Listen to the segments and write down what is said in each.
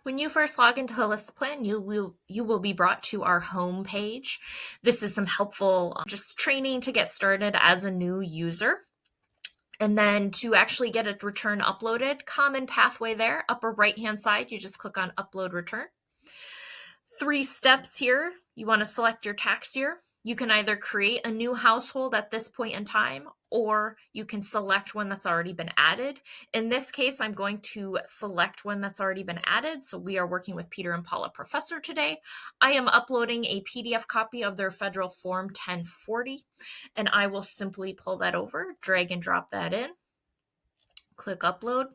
When you first log into Holistiplan, you will be brought to our home page. This is some helpful just training to get started as a new user. And then to actually get a return uploaded, common pathway there, upper right-hand side, you just click on Upload Return. 3 steps here. You want to select your tax year. You can either create a new household at this point in time, or you can select one that's already been added. In this case, I'm going to select one that's already been added. So we are working with Peter and Paula Professor today. I am uploading a PDF copy of their federal form 1040, and I will simply pull that over, drag and drop that in, click upload.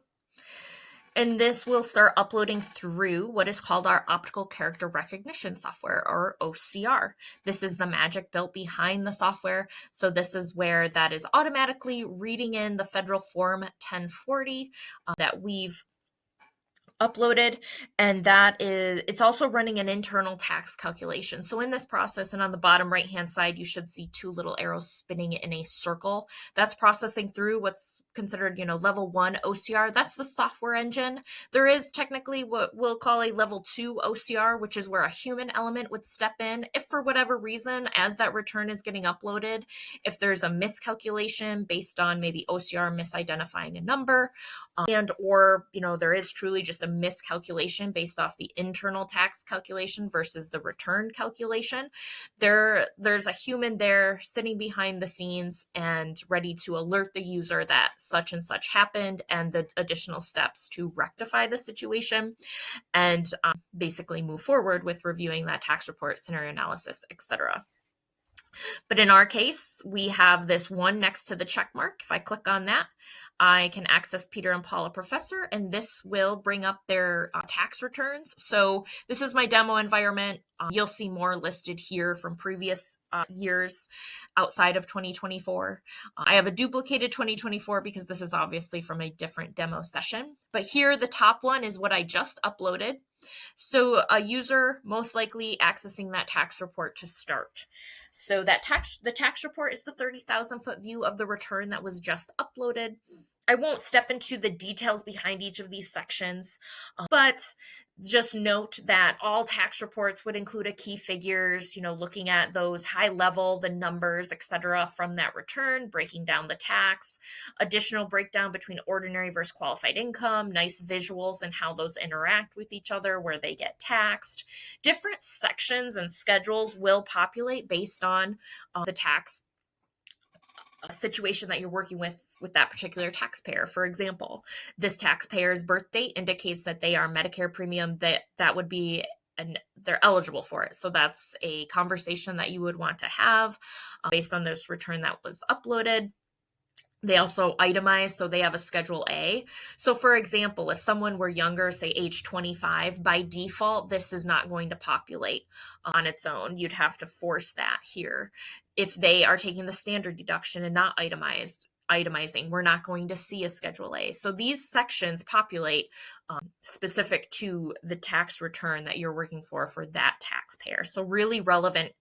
And this will start uploading through what is called our Optical Character Recognition software, or OCR. This is the magic built behind the software. So this is where that is automatically reading in the federal form 1040 that we've uploaded, and it's also running an internal tax calculation. So in this process, and on the bottom right hand side, you should see 2 little arrows spinning in a circle. That's processing through what's considered, level 1 OCR. That's the software engine. There is technically what we'll call a level 2 OCR, which is where a human element would step in if for whatever reason, as that return is getting uploaded, if there's a miscalculation based on maybe OCR misidentifying a number, or there is truly just a miscalculation based off the internal tax calculation versus the return calculation. There's a human there sitting behind the scenes and ready to alert the user that such and such happened and the additional steps to rectify the situation, and basically move forward with reviewing that tax report, scenario analysis, etc. But in our case, we have this one next to the check mark. If I click on that, I can access Peter and Paula Professor, and this will bring up their tax returns. So this is my demo environment. You'll see more listed here from previous years outside of 2024. I have a duplicated 2024 because this is obviously from a different demo session. But here, the top one is what I just uploaded. So a user most likely accessing that tax report to start. So the tax report is the 30,000 foot view of the return that was just uploaded. I won't step into the details behind each of these sections, but just note that all tax reports would include a key figures, looking at those high level, the numbers, etc. from that return, breaking down the tax, additional breakdown between ordinary versus qualified income, nice visuals and how those interact with each other, where they get taxed. Different sections and schedules will populate based on the tax situation that you're working with that particular taxpayer. For example, this taxpayer's birth date indicates that they are Medicare premium, that would be, and they're eligible for it. So that's a conversation that you would want to have based on this return that was uploaded. They also itemize, so they have a Schedule A. So for example, if someone were younger, say age 25, by default, this is not going to populate on its own. You'd have to force that here. If they are taking the standard deduction and not itemizing, we're not going to see a Schedule A. So these sections populate specific to the tax return that you're working for that taxpayer. So really relevant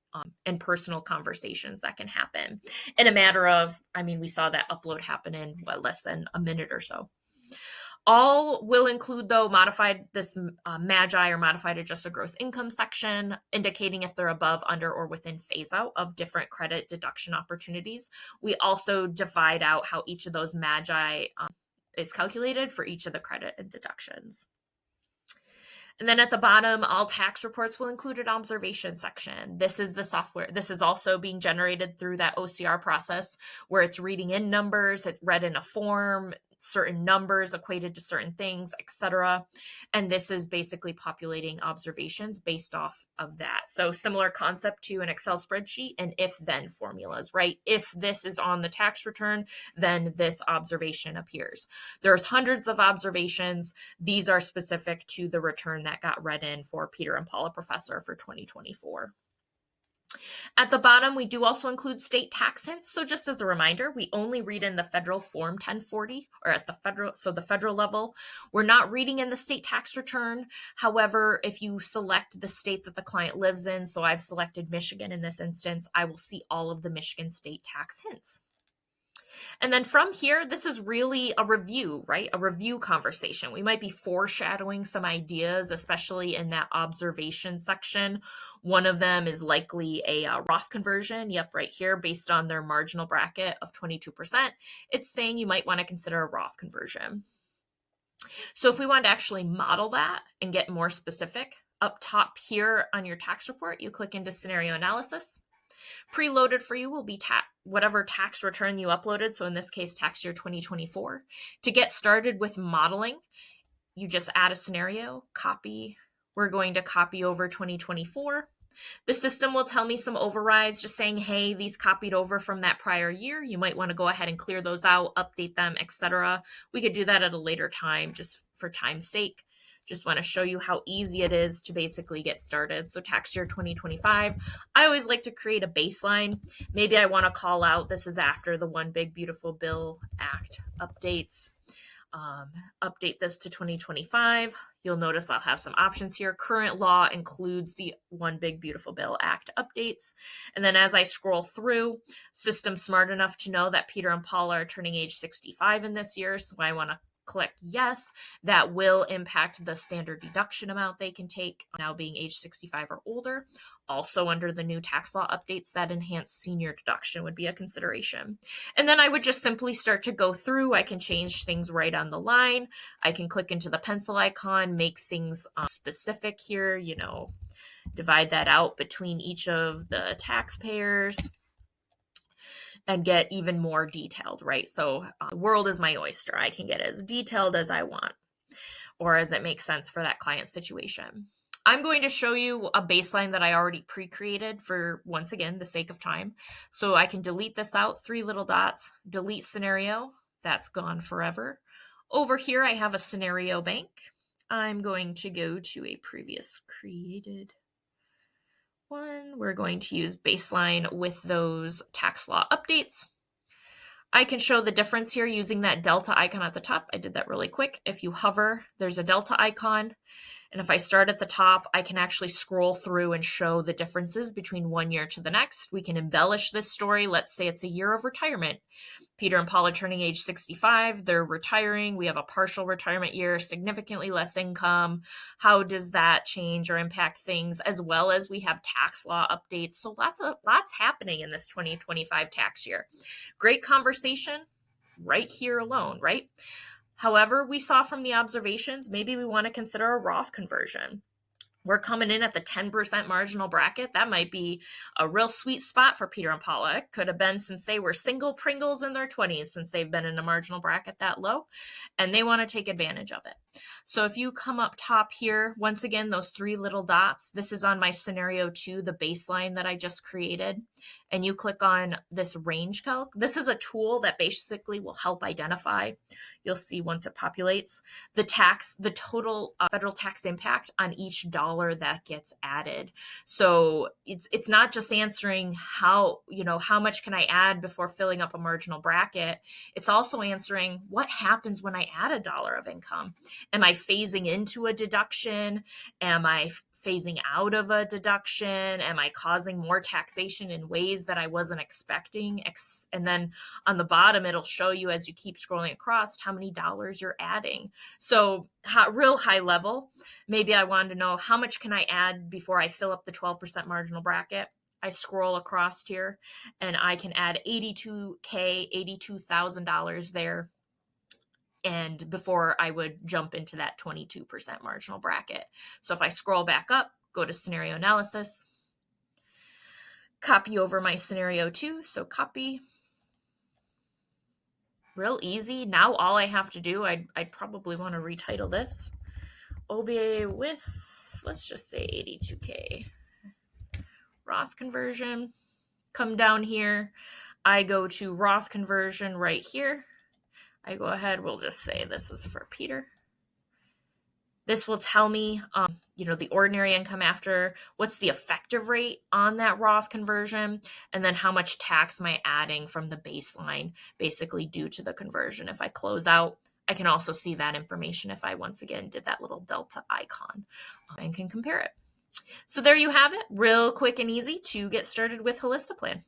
and personal conversations that can happen in a matter of, we saw that upload happen in less than a minute or so. All will include, though, modified MAGI or modified adjusted gross income section, indicating if they're above, under, or within phase out of different credit deduction opportunities. We also divide out how each of those MAGI is calculated for each of the credit and deductions. And then at the bottom, all tax reports will include an observation section. This is the software. This is also being generated through that OCR process where it's reading in numbers, it's read in a form, certain numbers equated to certain things, etc. And this is basically populating observations based off of that. So similar concept to an Excel spreadsheet and if-then formulas, right? If this is on the tax return, then this observation appears. There's hundreds of observations. These are specific to the return that got read in for Peter and Paula Professor for 2024. At the bottom, we do also include state tax hints. So just as a reminder, we only read in the federal form 1040 or at the federal level. We're not reading in the state tax return. However, if you select the state that the client lives in, so I've selected Michigan in this instance, I will see all of the Michigan state tax hints. And then from here, this is really a review, right? A review conversation. We might be foreshadowing some ideas, especially in that observation section. One of them is likely a Roth conversion. Yep, right here, based on their marginal bracket of 22%. It's saying you might want to consider a Roth conversion. So if we want to actually model that and get more specific, up top here on your tax report, you click into scenario analysis. Preloaded for you will be whatever tax return you uploaded. So in this case, tax year 2024. To get started with modeling, you just add a scenario, copy. We're going to copy over 2024. The system will tell me some overrides, just saying, hey, these copied over from that prior year. You might want to go ahead and clear those out, update them, etc. We could do that at a later time, just for time's sake. Just want to show you how easy it is to basically get started. So tax year 2025, I always like to create a baseline. Maybe I want to call out, this is after the One Big Beautiful Bill Act updates. Update this to 2025. You'll notice I'll have some options here. Current law includes the One Big Beautiful Bill Act updates. And then as I scroll through, system smart enough to know that Peter and Paula are turning age 65 in this year. So I want to click yes. That will impact the standard deduction amount they can take now being age 65 or older. Also under the new tax law updates, that enhanced senior deduction would be a consideration. And then I would just simply start to go through. I can change things right on the line. I can click into the pencil icon, make things specific here, divide that out between each of the taxpayers and get even more detailed, right? So the world is my oyster. I can get as detailed as I want or as it makes sense for that client situation. I'm going to show you a baseline that I already pre-created for, once again, the sake of time. So I can delete this out, 3 little dots, delete scenario. That's gone forever. Over here, I have a scenario bank. I'm going to go to a previous created one. We're going to use baseline with those tax law updates. I can show the difference here using that delta icon at the top. I did that really quick. If you hover, there's a delta icon. And if I start at the top, I can actually scroll through and show the differences between one year to the next. We can embellish this story. Let's say it's a year of retirement. Peter and Paula turning age 65, they're retiring. We have a partial retirement year, significantly less income. How does that change or impact things? As well as we have tax law updates. So lots happening in this 2025 tax year. Great conversation right here alone, right? However, we saw from the observations, maybe we want to consider a Roth conversion. We're coming in at the 10% marginal bracket. That might be a real sweet spot for Peter and Paula. It could have been since they were single Pringles in their 20s, since they've been in a marginal bracket that low, and they want to take advantage of it. So if you come up top here, once again, those 3 little dots, this is on my scenario 2, the baseline that I just created, and you click on this range calc. This is a tool that basically will help identify, you'll see once it populates, the total federal tax impact on each dollar that gets added. So it's not just answering how much can I add before filling up a marginal bracket. It's also answering what happens when I add $1 of income. Am I phasing into a deduction? Am I phasing out of a deduction? Am I causing more taxation in ways that I wasn't expecting? And then on the bottom, it'll show you as you keep scrolling across how many dollars you're adding. So real high level, maybe I wanted to know how much can I add before I fill up the 12% marginal bracket. I scroll across here and I can add $82,000 there. And before I would jump into that 22% marginal bracket. So if I scroll back up, go to scenario analysis, copy over my scenario 2. So copy. Real easy. Now all I have to do, I'd probably want to retitle this. OBA with, let's just say 82K. Roth conversion. Come down here. I go to Roth conversion right here. I go ahead, we'll just say this is for Peter. This will tell me, the ordinary income after, what's the effective rate on that Roth conversion, and then how much tax am I adding from the baseline, basically due to the conversion. If I close out, I can also see that information if I once again did that little delta icon and can compare it. So there you have it, real quick and easy to get started with Holistiplan.